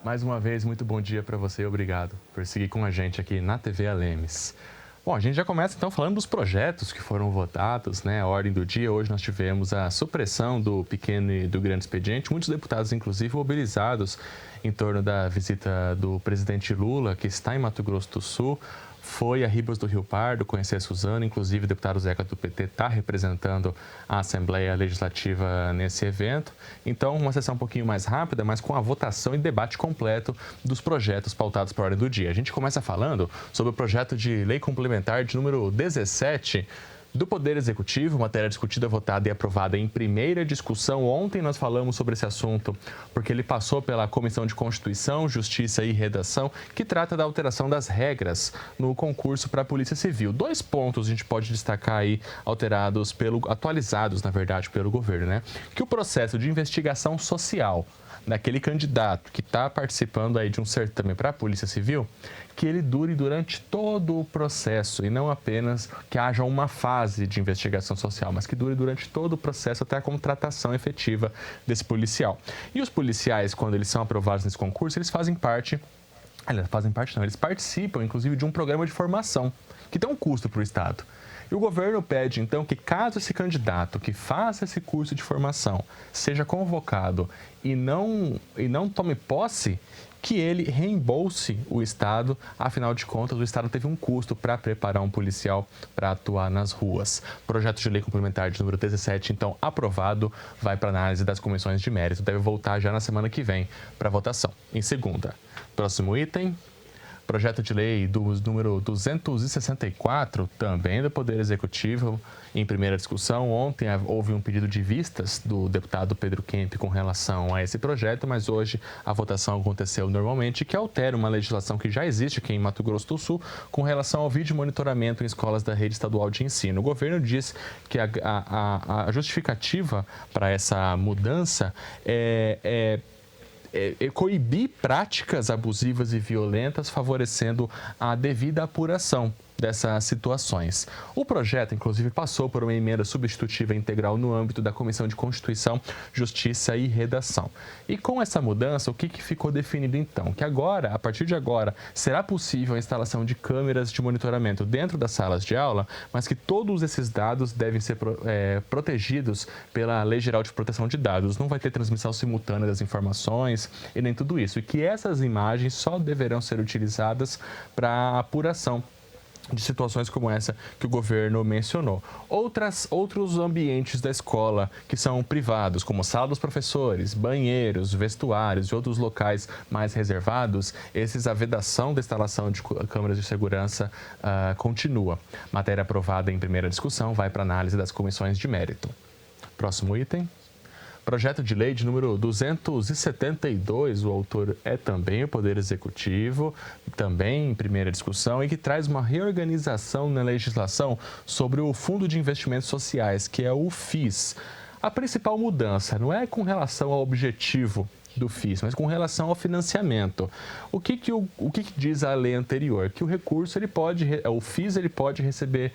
Mais uma vez, muito bom dia para você e obrigado por seguir com a gente aqui na TV Alemes. Bom, a gente já começa então falando dos projetos que foram votados, né? A ordem do dia, hoje nós tivemos a supressão do pequeno e do grande expediente, muitos deputados inclusive mobilizados em torno da visita do presidente Lula, que está em Mato Grosso do Sul, foi a Ribas do Rio Pardo conhecer a Suzana, inclusive o deputado Zeca do PT está representando a Assembleia Legislativa nesse evento. Então, uma sessão um pouquinho mais rápida, mas com a votação e debate completo dos projetos pautados para a ordem do dia. A gente começa falando sobre o projeto de lei complementar de número 17, do Poder Executivo, matéria discutida, votada e aprovada em primeira discussão. Ontem nós falamos sobre esse assunto porque ele passou pela Comissão de Constituição, Justiça e Redação, que trata da alteração das regras no concurso para a Polícia Civil. Dois pontos a gente pode destacar aí, atualizados, na verdade, pelo governo, né? Que o processo de investigação social daquele candidato que está participando aí de um certame para a Polícia Civil, que ele dure durante todo o processo e não apenas que haja uma fase de investigação social, mas que dure durante todo o processo até a contratação efetiva desse policial. E os policiais, quando eles são aprovados nesse concurso, eles eles participam, inclusive, de um programa de formação, que tem um custo para o Estado. E o governo pede, então, que caso esse candidato que faça esse curso de formação seja convocado e não tome posse, que ele reembolse o Estado. Afinal de contas, o Estado teve um custo para preparar um policial para atuar nas ruas. Projeto de lei complementar de número 17, então, aprovado, vai para análise das comissões de mérito. Deve voltar já na semana que vem para votação, em segunda. Próximo item. Projeto de lei do número 264, também do Poder Executivo, em primeira discussão. Ontem houve um pedido de vistas do deputado Pedro Kemp com relação a esse projeto, mas hoje a votação aconteceu normalmente, que altera uma legislação que já existe aqui em Mato Grosso do Sul com relação ao vídeo monitoramento em escolas da rede estadual de ensino. O governo diz que a justificativa para essa mudança é coibir práticas abusivas e violentas, favorecendo a devida apuração dessas situações. O projeto, inclusive, passou por uma emenda substitutiva integral no âmbito da Comissão de Constituição, Justiça e Redação. E com essa mudança, o que ficou definido então? Que agora, a partir de agora, será possível a instalação de câmeras de monitoramento dentro das salas de aula, mas que todos esses dados devem ser protegidos pela Lei Geral de Proteção de Dados. Não vai ter transmissão simultânea das informações e nem tudo isso. E que essas imagens só deverão ser utilizadas para apuração de situações como essa que o governo mencionou. Outros ambientes da escola que são privados, como sala dos professores, banheiros, vestuários e outros locais mais reservados, a vedação da instalação de câmeras de segurança continua. Matéria aprovada em primeira discussão vai para análise das comissões de mérito. Próximo item. Projeto de lei de número 272, o autor é também o Poder Executivo, também em primeira discussão, e que traz uma reorganização na legislação sobre o Fundo de Investimentos Sociais, que é o FIS. A principal mudança não é com relação ao objetivo do FIS, mas com relação ao financiamento. O que diz a lei anterior? Que o recurso, o FIS pode receber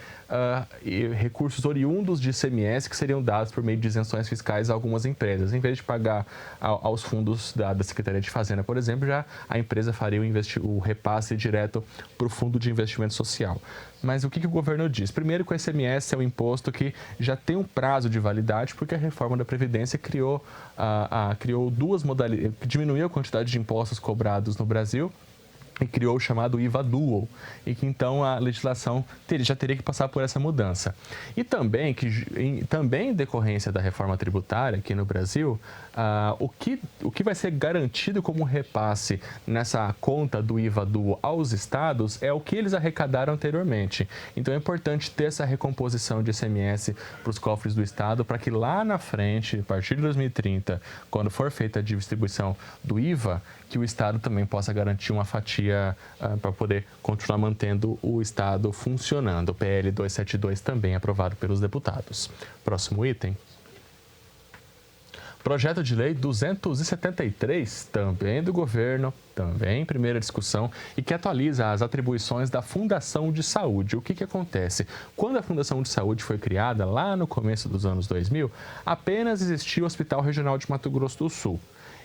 recursos oriundos de ICMS que seriam dados por meio de isenções fiscais a algumas empresas. Em vez de pagar aos fundos da Secretaria de Fazenda, por exemplo, já a empresa faria o repasse direto para o Fundo de Investimento Social. Mas o que o governo diz? Primeiro, que o ICMS é um imposto que já tem um prazo de validade, porque a reforma da Previdência criou duas modalidades, diminuiu a quantidade de impostos cobrados no Brasil e criou o chamado IVA Dual, e que então a legislação já teria que passar por essa mudança. E também, também em decorrência da reforma tributária aqui no Brasil, o que vai ser garantido como repasse nessa conta do IVA Dual aos estados é o que eles arrecadaram anteriormente. Então é importante ter essa recomposição de ICMS para os cofres do estado, para que lá na frente, a partir de 2030, quando for feita a distribuição do IVA, que o estado também possa garantir uma fatia para poder continuar mantendo o Estado funcionando. O PL 272 também aprovado pelos deputados. Próximo item. Projeto de lei 273, também do governo, também em primeira discussão, e que atualiza as atribuições da Fundação de Saúde. O que acontece? Quando a Fundação de Saúde foi criada, lá no começo dos anos 2000, apenas existia o Hospital Regional de Mato Grosso do Sul.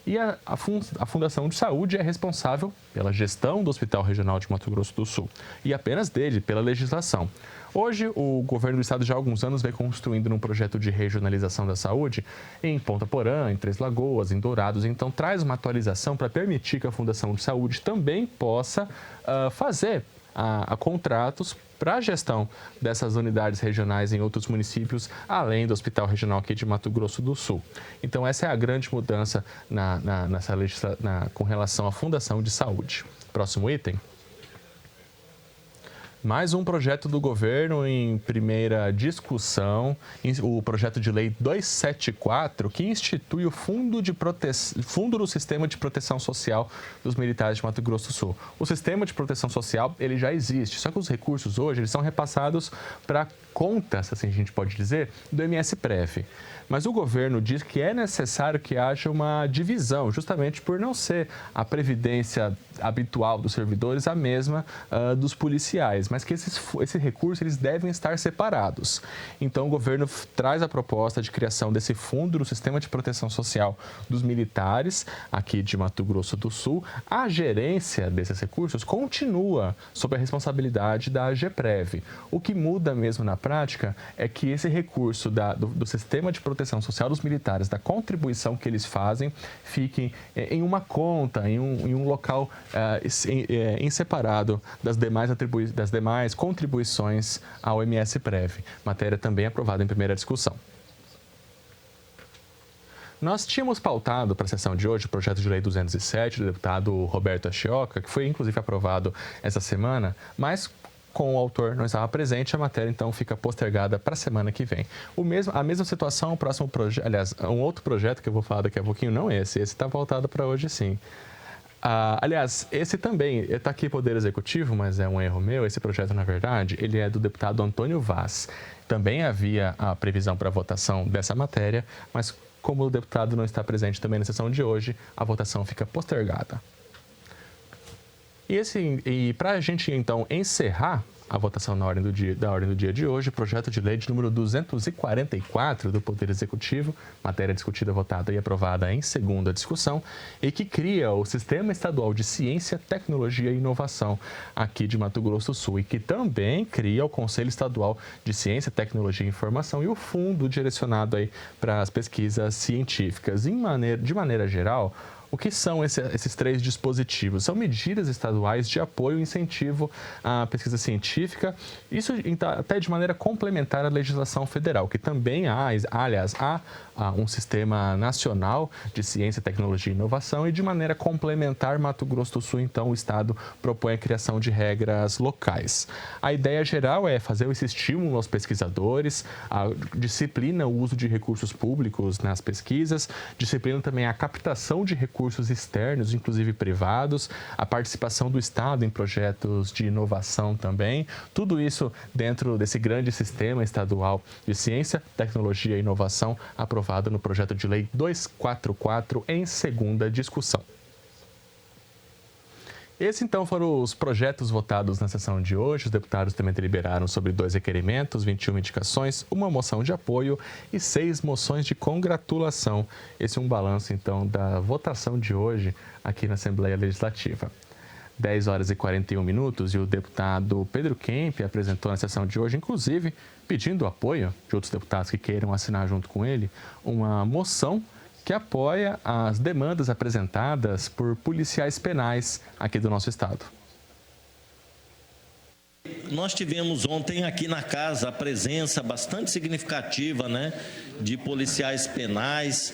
E a Fundação de Saúde é responsável pela gestão do Hospital Regional de Mato Grosso do Sul e apenas dele, pela legislação. Hoje, o governo do estado já há alguns anos vem construindo um projeto de regionalização da saúde em Ponta Porã, em Três Lagoas, em Dourados. Então, traz uma atualização para permitir que a Fundação de Saúde também possa fazer a contratos para a gestão dessas unidades regionais em outros municípios, além do Hospital Regional aqui de Mato Grosso do Sul. Então, essa é a grande mudança com relação à Fundação de Saúde. Próximo item. Mais um projeto do governo em primeira discussão, o projeto de lei 274, que institui o Fundo do Sistema de Proteção Social dos Militares de Mato Grosso do Sul. O Sistema de Proteção Social, ele já existe, só que os recursos hoje eles são repassados para contas, assim a gente pode dizer, do MSPrev. Mas o governo diz que é necessário que haja uma divisão, justamente por não ser a previdência habitual dos servidores a mesma dos policiais, mas que esse recurso eles devem estar separados. Então, o governo traz a proposta de criação desse fundo do Sistema de Proteção Social dos Militares, aqui de Mato Grosso do Sul. A gerência desses recursos continua sob a responsabilidade da AGPREV. O que muda mesmo na prática é que esse recurso do Sistema de Proteção Social dos Militares, da contribuição que eles fazem, fique em uma conta, em um local em separado das demais contribuições ao MSPrev. Matéria também aprovada em primeira discussão. Nós tínhamos pautado para a sessão de hoje o projeto de lei 207 do deputado Roberto Achioca, que foi inclusive aprovado essa semana, mas com o autor não estava presente, a matéria então fica postergada para a semana que vem. A mesma situação, o próximo projeto, aliás, um outro projeto que eu vou falar daqui a pouquinho, não esse está pautado para hoje sim. Aliás, esse também, está aqui Poder Executivo, mas é um erro meu, esse projeto, na verdade, ele é do deputado Antônio Vaz. Também havia a previsão para a votação dessa matéria, mas como o deputado não está presente também na sessão de hoje, a votação fica postergada. E para a gente, então, encerrar a votação da ordem do dia de hoje, projeto de lei de número 244 do Poder Executivo, matéria discutida, votada e aprovada em segunda discussão, e que cria o Sistema Estadual de Ciência, Tecnologia e Inovação aqui de Mato Grosso do Sul, e que também cria o Conselho Estadual de Ciência, Tecnologia e Informação e o fundo direcionado aí para as pesquisas científicas. De maneira geral, o que são esses três dispositivos? São medidas estaduais de apoio e incentivo à pesquisa científica, isso até de maneira complementar à legislação federal, que também há um sistema nacional de ciência, tecnologia e inovação, e de maneira complementar, Mato Grosso do Sul, então, o Estado propõe a criação de regras locais. A ideia geral é fazer esse estímulo aos pesquisadores, a disciplina o uso de recursos públicos nas pesquisas, disciplina também a captação de recursos externos, inclusive privados, a participação do Estado em projetos de inovação também, tudo isso dentro desse grande sistema estadual de ciência, tecnologia e inovação aprovado no projeto de lei 244 em segunda discussão. Esses, então, foram os projetos votados na sessão de hoje. Os deputados também deliberaram sobre 2 requerimentos, 21 indicações, uma moção de apoio e 6 moções de congratulação. Esse é um balanço, então, da votação de hoje aqui na Assembleia Legislativa. 10 horas e 41 minutos e o deputado Pedro Kemp apresentou na sessão de hoje, inclusive pedindo apoio de outros deputados que queiram assinar junto com ele, uma moção que apoia as demandas apresentadas por policiais penais aqui do nosso estado. Nós tivemos ontem aqui na casa a presença bastante significativa, de policiais penais,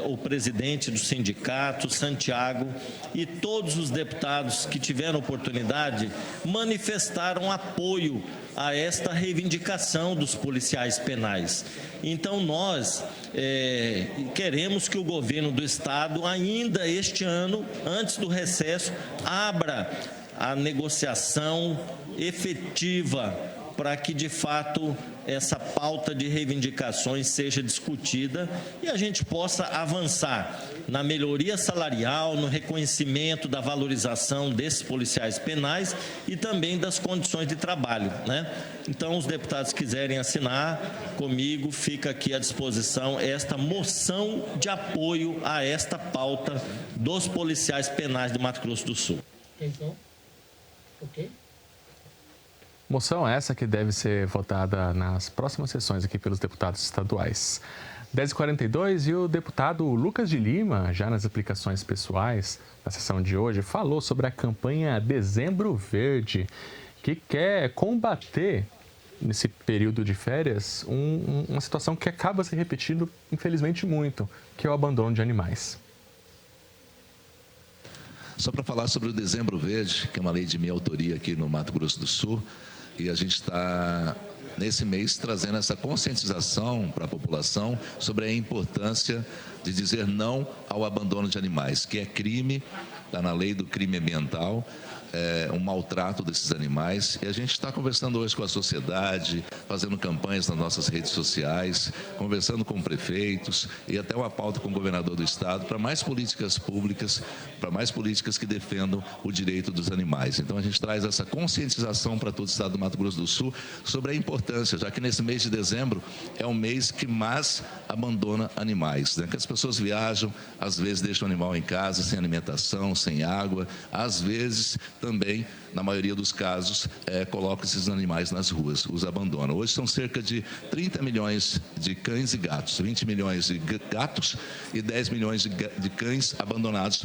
o presidente do sindicato, Santiago, e todos os deputados que tiveram oportunidade manifestaram apoio a esta reivindicação dos policiais penais. Então, nós queremos que o governo do estado, ainda este ano, antes do recesso, abra a negociação efetiva para que, de fato, essa pauta de reivindicações seja discutida e a gente possa avançar na melhoria salarial, no reconhecimento da valorização desses policiais penais e também das condições de trabalho, né? Então, os deputados quiserem assinar comigo, fica aqui à disposição esta moção de apoio a esta pauta dos policiais penais de Mato Grosso do Sul. Então, ok? Moção essa que deve ser votada nas próximas sessões aqui pelos deputados estaduais. 10h42 e o deputado Lucas de Lima, já nas aplicações pessoais da sessão de hoje, falou sobre a campanha Dezembro Verde, que quer combater, nesse período de férias, uma situação que acaba se repetindo, infelizmente, muito, que é o abandono de animais. Só para falar sobre o Dezembro Verde, que é uma lei de minha autoria aqui no Mato Grosso do Sul, e a gente está, nesse mês, trazendo essa conscientização para a população sobre a importância de dizer não ao abandono de animais, que é crime, está na lei do crime ambiental, um maltrato desses animais. E a gente está conversando hoje com a sociedade, fazendo campanhas nas nossas redes sociais, conversando com prefeitos e até uma pauta com o governador do estado para mais políticas públicas, para mais políticas que defendam o direito dos animais. Então a gente traz essa conscientização para todo o estado do Mato Grosso do Sul sobre a importância, já que nesse mês de dezembro é o mês que mais abandona animais, né? Que as pessoas viajam, às vezes deixam o animal em casa, sem alimentação, sem água, às vezes também, na maioria dos casos, colocam esses animais nas ruas, os abandonam. Hoje são cerca de 30 milhões de cães e gatos, 20 milhões de gatos e 10 milhões de cães abandonados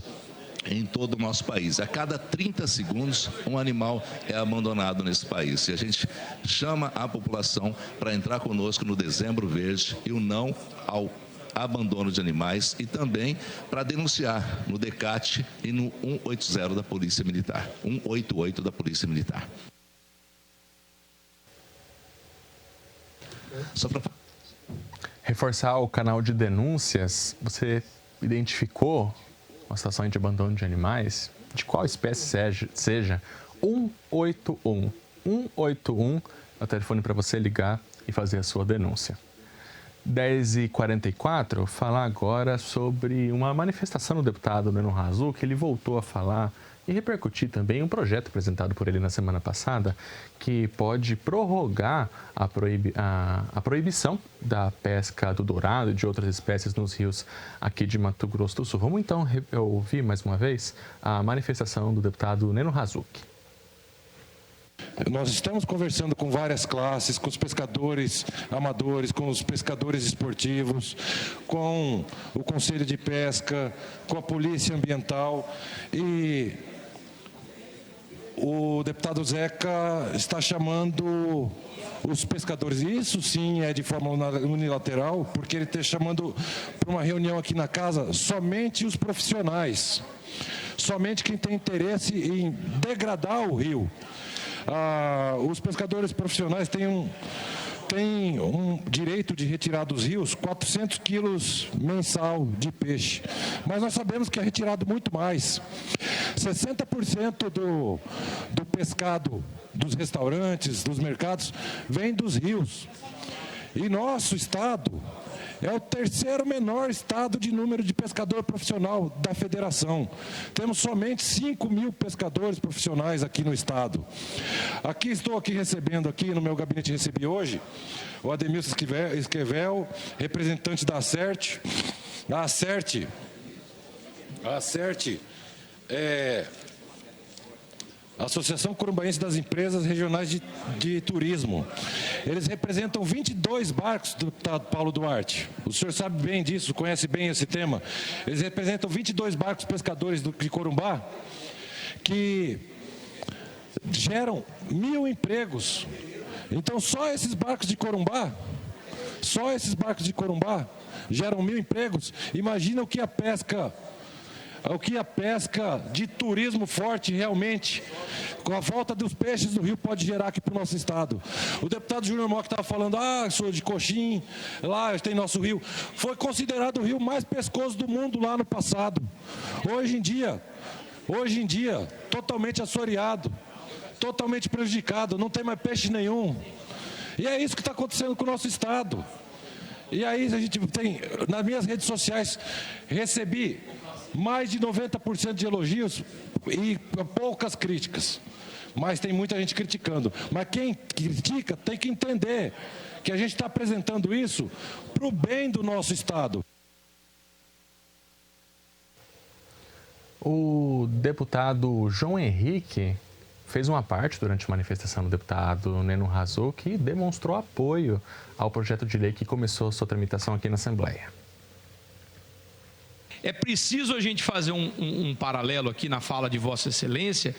em todo o nosso país. A cada 30 segundos, um animal é abandonado nesse país. E a gente chama a população para entrar conosco no Dezembro Verde e o não ao abandono de animais e também para denunciar no DECAT e no 180 da Polícia Militar. 188 da Polícia Militar. Só para Reforçar o canal de denúncias, você identificou uma situação de abandono de animais, de qual espécie seja, 181. 181 é o telefone para você ligar e fazer a sua denúncia. 10h44, falar agora sobre uma manifestação do deputado Neno Razu, que ele voltou a falar e repercutir também um projeto apresentado por ele na semana passada, que pode prorrogar a proibição da pesca do dourado e de outras espécies nos rios aqui de Mato Grosso do Sul. Vamos então ouvir mais uma vez a manifestação do deputado Neno Razu. Nós estamos conversando com várias classes, com os pescadores amadores, com os pescadores esportivos, com o Conselho de Pesca, com a Polícia Ambiental e o deputado Zeca está chamando os pescadores. Isso sim é de forma unilateral, porque ele está chamando para uma reunião aqui na casa somente os profissionais, somente quem tem interesse em degradar o rio. Os pescadores profissionais têm um direito de retirar dos rios 400 quilos mensal de peixe. Mas nós sabemos que é retirado muito mais. 60% do pescado dos restaurantes, dos mercados, vem dos rios. E nosso estado é o terceiro menor estado de número de pescador profissional da federação. Temos somente 5.000 pescadores profissionais aqui no estado. Estou aqui recebendo, aqui no meu gabinete recebi hoje, o Ademilson Esquivel, representante da ACERT. A ACERT é a Associação Corumbaense das Empresas Regionais de Turismo. Eles representam 22 barcos, deputado Paulo Duarte. O senhor sabe bem disso, conhece bem esse tema. Eles representam 22 barcos pescadores de Corumbá, que geram 1.000 empregos. Então, só esses barcos de Corumbá geram 1.000 empregos. Imagina o que a pesca de turismo forte realmente, com a volta dos peixes do rio, pode gerar aqui para o nosso estado. O deputado Júnior Mock estava falando, sou de Coxim, lá tem nosso rio. Foi considerado o rio mais pescoso do mundo lá no passado. Hoje em dia, totalmente assoreado. totalmente prejudicado, não tem mais peixe nenhum. E é isso que está acontecendo com o nosso estado. E aí a gente tem, nas minhas redes sociais, recebi mais de 90% de elogios e poucas críticas. Mas tem muita gente criticando. Mas quem critica tem que entender que a gente está apresentando isso para o bem do nosso estado. O deputado João Henrique fez uma parte durante a manifestação do deputado Neno Razuc e demonstrou apoio ao projeto de lei que começou sua tramitação aqui na Assembleia. É preciso a gente fazer um paralelo aqui na fala de Vossa Excelência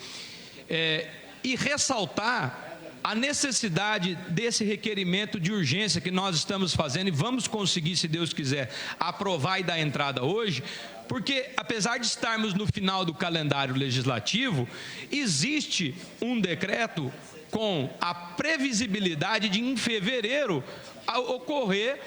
e ressaltar a necessidade desse requerimento de urgência que nós estamos fazendo e vamos conseguir, se Deus quiser, aprovar e dar entrada hoje, porque apesar de estarmos no final do calendário legislativo, existe um decreto com a previsibilidade de em fevereiro ocorrer.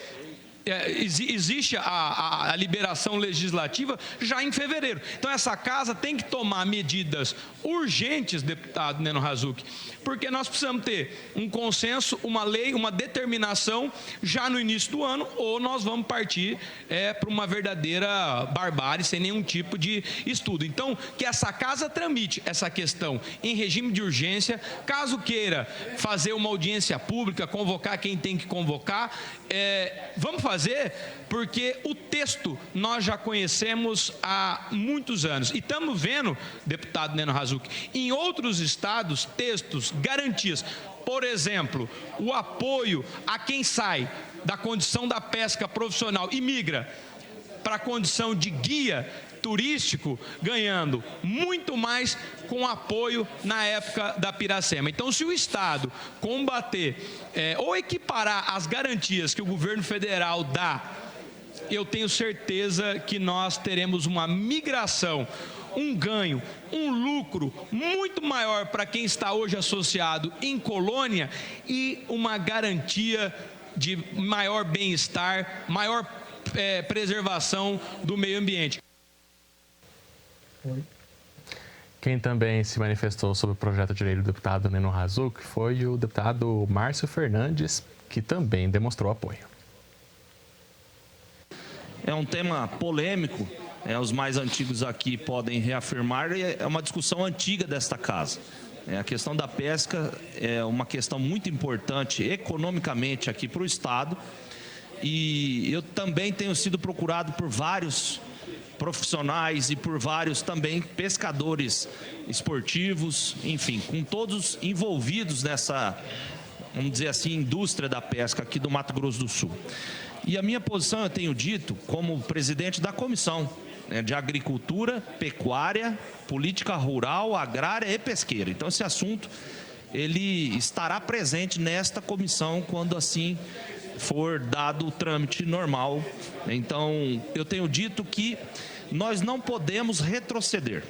Existe a liberação legislativa já em fevereiro. Então, essa casa tem que tomar medidas urgentes, deputado Neno Razuc, porque nós precisamos ter um consenso, uma lei, uma determinação já no início do ano, ou nós vamos partir para uma verdadeira barbárie, sem nenhum tipo de estudo. Então, que essa casa tramite essa questão em regime de urgência, caso queira fazer uma audiência pública, convocar quem tem que convocar, vamos fazer, porque o texto nós já conhecemos há muitos anos. E estamos vendo, deputado Neno Razuc, em outros estados, textos, garantias. Por exemplo, o apoio a quem sai da condição da pesca profissional e migra para a condição de guia turístico, ganhando muito mais com apoio na época da Piracema. Então, se o Estado combater ou equiparar as garantias que o governo federal dá, eu tenho certeza que nós teremos uma migração, um ganho, um lucro muito maior para quem está hoje associado em colônia e uma garantia de maior bem-estar, maior preservação do meio ambiente. Quem também se manifestou sobre o projeto de lei do deputado Neno Razuc foi o deputado Márcio Fernandes, que também demonstrou apoio. É um tema polêmico, os mais antigos aqui podem reafirmar, e é uma discussão antiga desta casa. A questão da pesca é uma questão muito importante economicamente aqui para o Estado, e eu também tenho sido procurado por vários profissionais e por vários também pescadores esportivos, enfim, com todos envolvidos nessa, vamos dizer assim, indústria da pesca aqui do Mato Grosso do Sul. E a minha posição, eu tenho dito, como presidente da Comissão de Agricultura, Pecuária, Política Rural, Agrária e Pesqueira. Então, esse assunto, ele estará presente nesta comissão quando assim for dado o trâmite normal. Então, eu tenho dito que nós não podemos retroceder.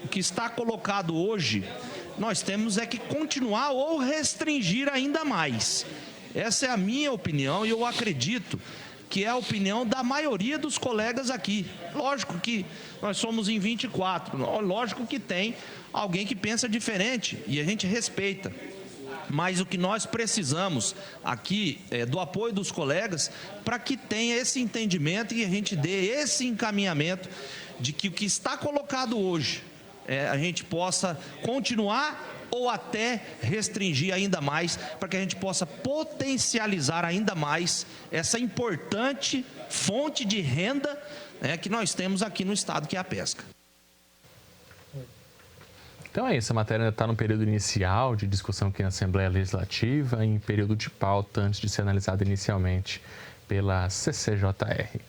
O que está colocado hoje, nós temos que continuar ou restringir ainda mais. Essa é a minha opinião e eu acredito que é a opinião da maioria dos colegas aqui. Lógico que nós somos em 24, lógico que tem alguém que pensa diferente e a gente respeita. Mas o que nós precisamos aqui é do apoio dos colegas para que tenha esse entendimento e a gente dê esse encaminhamento de que o que está colocado hoje, a gente possa continuar ou até restringir ainda mais, para que a gente possa potencializar ainda mais essa importante fonte de renda que nós temos aqui no estado, que é a pesca. Então é isso, a matéria ainda está no período inicial de discussão aqui na Assembleia Legislativa, em período de pauta, antes de ser analisada inicialmente pela CCJR.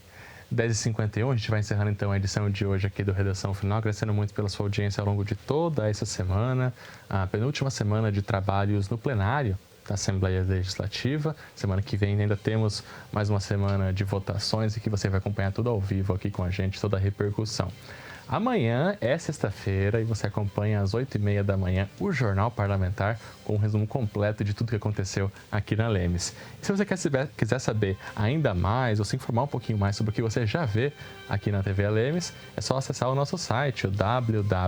10h51, a gente vai encerrando então a edição de hoje aqui do Redação Final, agradecendo muito pela sua audiência ao longo de toda essa semana, a penúltima semana de trabalhos no plenário da Assembleia Legislativa. Semana que vem ainda temos mais uma semana de votações e que você vai acompanhar tudo ao vivo aqui com a gente, toda a repercussão. Amanhã é sexta-feira e você acompanha às 8h30 da manhã o Jornal Parlamentar com um resumo completo de tudo que aconteceu aqui na Lemes. E se você quiser saber ainda mais ou se informar um pouquinho mais sobre o que você já vê aqui na TV Lemes, é só acessar o nosso site, o www.al.ms.gov.br.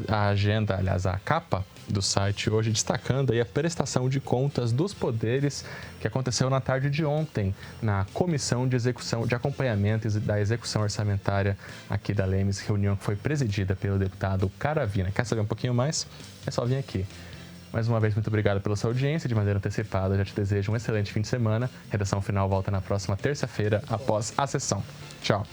A agenda, aliás, a capa do site hoje destacando aí a prestação de contas dos poderes que aconteceu na tarde de ontem na Comissão de Execução, de Acompanhamento da Execução Orçamentária aqui da Lemes, reunião que foi presidida pelo deputado Caravina. Quer saber um pouquinho mais? É só vir aqui. Mais uma vez, muito obrigado pela sua audiência. De maneira antecipada, já te desejo um excelente fim de semana. Redação Final volta na próxima terça-feira, após a sessão. Tchau.